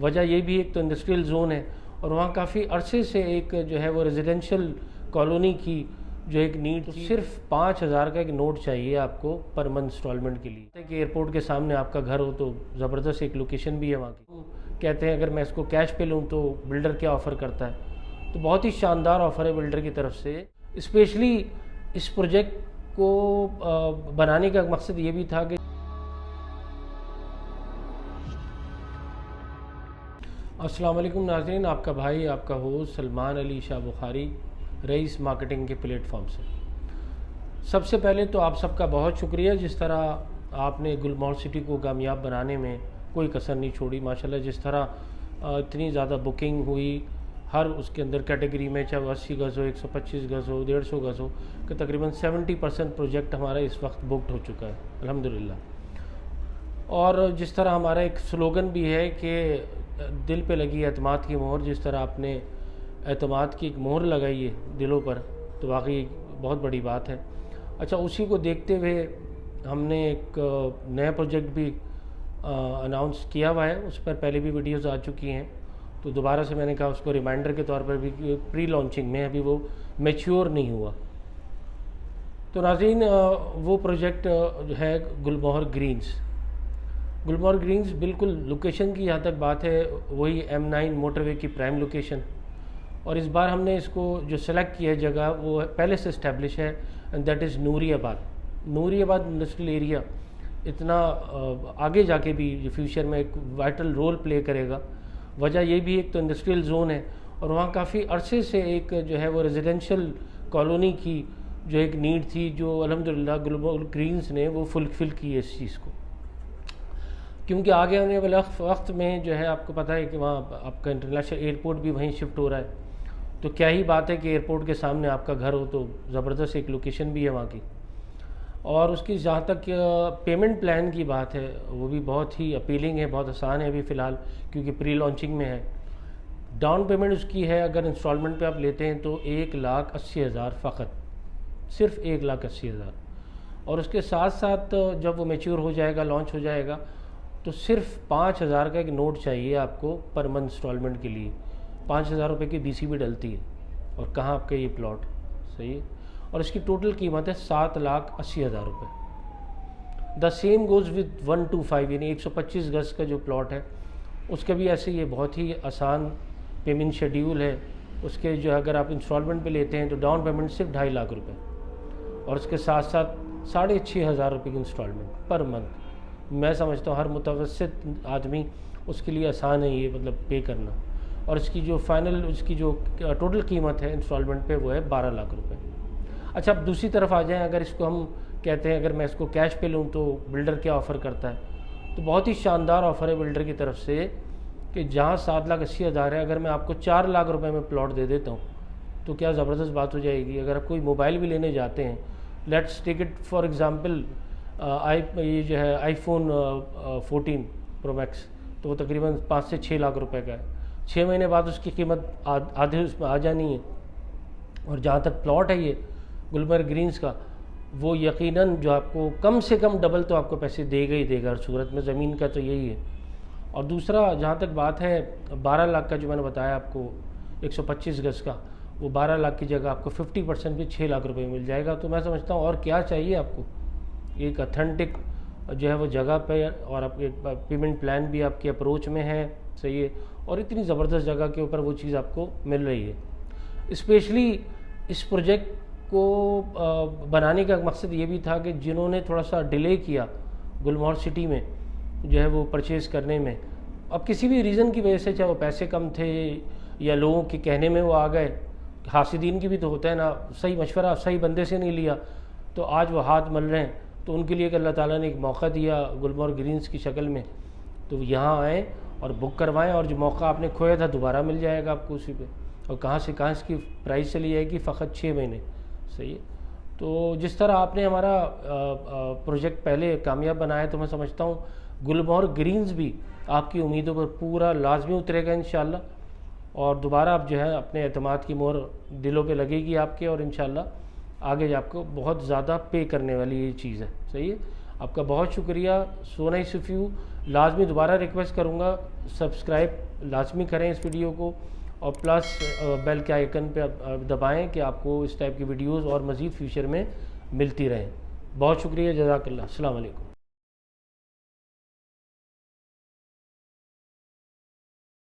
वजह ये भी, एक तो इंडस्ट्रियल जोन है और वहाँ काफ़ी अरसे से एक जो है वो रेजिडेंशियल कॉलोनी की जो एक नीड, सिर्फ 5,000 का एक नोट चाहिए आपको पर मंथ इंस्टॉलमेंट के लिए। कि एयरपोर्ट के सामने आपका घर हो तो ज़बरदस्त एक लोकेशन भी है वहाँ की। कहते हैं अगर मैं इसको कैश पे लूँ तो बिल्डर क्या ऑफ़र करता है, तो बहुत ही शानदार ऑफ़र है बिल्डर की तरफ से। स्पेशली इस प्रोजेक्ट को बनाने का मकसद ये भी था कि अस्सलाम वालेकुम नाज़रीन, आपका भाई आपका host Salman Ali Shah Bukhari, rice marketing के प्लेटफॉर्म से। सबसे पहले तो आप सबका बहुत शुक्रिया, जिस तरह आपने गुलमोहर सिटी को कामयाब बनाने में कोई कसर नहीं छोड़ी। माशाल्लाह जिस तरह इतनी ज़्यादा बुकिंग हुई, हर उसके अंदर कैटेगरी में, चाहे 80 गज़ हो, 125 गज़ हो, 150 गज़ हो, कि तकरीबन 70% प्रोजेक्ट हमारा इस वक्त बुकड हो चुका है अल्हम्दुलिल्लाह। और जिस तरह हमारा एक स्लोगन भी है कि दिल पे लगी एतमाद की मोहर, जिस तरह आपने एतमाद की एक मोहर लगाई है दिलों पर, तो वाकई बहुत बड़ी बात है। अच्छा, उसी को देखते हुए हमने एक नया प्रोजेक्ट भी अनाउंस किया हुआ है। उस पर पहले भी वीडियोस आ चुकी हैं, तो दोबारा से मैंने कहा उसको रिमाइंडर के तौर पर भी, प्री लॉन्चिंग में अभी वो मैच्योर नहीं हुआ। तो नाज़रीन, वो प्रोजेक्ट है गुलमोहर ग्रीन्स। गुलमोहर ग्रीन्स बिल्कुल लोकेशन की जहाँ तक बात है, वही M9 मोटरवे की प्राइम लोकेशन। और इस बार हमने इसको जो सेलेक्ट किया है जगह, वो पहले से इस्टेब्लिश है, and that is Nooriabad. Nooriabad industrial area इतना आगे जाके भी फ्यूचर में एक वाइटल रोल प्ले करेगा। वजह ये भी, एक तो इंडस्ट्रियल जोन है और वहाँ काफ़ी अरसे से एक जो है वो रेजिडेंशियल कॉलोनी की जो एक नीड थी, जो अल्हम्दुलिल्लाह गुलमोहर ग्रीन्स ने वो फुलफ़िल की है इस चीज़ को। क्योंकि आगे आने वाले वक्त में जो है आपको पता है कि वहाँ आपका इंटरनेशनल एयरपोर्ट भी वहीं शिफ्ट हो रहा है, तो क्या ही बात है कि एयरपोर्ट के सामने आपका घर हो तो ज़बरदस्त एक लोकेशन भी है वहाँ की। और उसकी जहाँ तक पेमेंट प्लान की बात है, वो भी बहुत ही अपीलिंग है, बहुत आसान है अभी फ़िलहाल, क्योंकि प्री लॉन्चिंग में है। डाउन पेमेंट उसकी है, अगर इंस्टॉलमेंट पे आप लेते हैं तो 1,80,000 फ़कत, सिर्फ 1,80,000। और उसके साथ साथ जब वो मैच्योर हो जाएगा, लॉन्च हो जाएगा, तो सिर्फ 5,000 का एक नोट चाहिए आपको पर मंथ इंस्टॉलमेंट के लिए। 5,000 रुपये की BCB डलती है। और कहाँ आपका ये प्लॉट, सही है। और इसकी टोटल कीमत है 7,80,000 रुपये। द सेम गोज़ विद 125, यानी 125 गज़ का जो प्लॉट है उसका भी ऐसे ये बहुत ही आसान पेमेंट शेड्यूल है। उसके जो अगर आप इंस्टॉलमेंट पे लेते हैं तो डाउन पेमेंट सिर्फ 2.5 लाख रुपये, और उसके साथ साथ 6,500 रुपये की इंस्टॉलमेंट पर मंथ। मैं समझता हूँ हर मुतवस्सित आदमी उसके लिए आसान है ये, मतलब पे करना। और इसकी जो फाइनल, उसकी जो टोटल कीमत है इंस्टॉलमेंट पे, वो है 12 लाख रुपए। अच्छा, अब दूसरी तरफ आ जाएं, अगर इसको हम कहते हैं अगर मैं इसको कैश पे लूँ तो बिल्डर क्या ऑफ़र करता है, तो बहुत ही शानदार ऑफ़र है बिल्डर की तरफ से कि जहाँ 7,80,000 है, अगर मैं आपको 4 लाख रुपये में प्लॉट दे देता हूँ तो क्या ज़बरदस्त बात हो जाएगी। अगर आप कोई मोबाइल भी लेने जाते हैं, let's take it for example, ये जो है iPhone 14 Pro Max, तो वो तकरीबन 5 से 6 लाख रुपए का है। 6 महीने बाद उसकी कीमत आधे उसमें आ जानी है। और जहाँ तक प्लॉट है ये गुलमोहर ग्रीन्स का, वो यकीनन जो आपको कम से कम डबल तो आपको पैसे देगा ही देगा हर सूरत में, ज़मीन का तो यही है। और दूसरा, जहाँ तक बात है 12 लाख का, जो मैंने बताया आपको 125 गज़ का, वो 12 लाख की जगह आपको 50% भी 6 लाख रुपये मिल जाएगा। तो मैं समझता हूँ और क्या चाहिए आपको। एक अथेंटिक जो है वो जगह पे, और आपके पेमेंट प्लान भी आपकी अप्रोच में है, सही है, और इतनी ज़बरदस्त जगह के ऊपर वो चीज़ आपको मिल रही है। स्पेशली इस प्रोजेक्ट को बनाने का मकसद ये भी था कि जिन्होंने थोड़ा सा डिले किया गुलमोहर सिटी में जो है वो परचेज़ करने में, अब किसी भी रीज़न की वजह से, चाहे वो पैसे कम थे या लोगों के कहने में वो आ गए, हासिदीन की भी तो होता है ना, सही मशवरा सही बंदे से नहीं लिया, तो आज वो हाथ मल रहे हैं। तो उनके लिए अल्लाह ताला ने एक मौका दिया गुलमोहर ग्रीन्स की शक्ल में, तो यहाँ आएँ और बुक करवाएं, और जो मौका आपने खोया था दोबारा मिल जाएगा आपको उसी पे। और कहाँ से कहाँ इसकी प्राइस चली जाएगी, फ़कत 6 महीने, सही है। तो जिस तरह आपने हमारा प्रोजेक्ट पहले कामयाब बनाया, तो मैं समझता हूँ गुलमोहर ग्रीन्स भी आपकी उम्मीदों पर पूरा लाजमी उतरेगा इंशाल्लाह। और दोबारा आप जो है अपने एतमाद की मोहर दिलों पे लगेगी आपके, और इंशाल्लाह आगे आपको बहुत ज़्यादा पे करने वाली ये चीज़ है, सही है। आपका बहुत शुक्रिया। So nice of you. लाजमी दोबारा रिक्वेस्ट करूँगा, सब्सक्राइब लाजमी करें इस वीडियो को और प्लस बेल के आइकन पे दबाएं कि आपको इस टाइप की वीडियोस और मज़ीद फ्यूचर में मिलती रहें। बहुत शुक्रिया, जज़ाकल्लाह। अस्सलाम वालेकुम।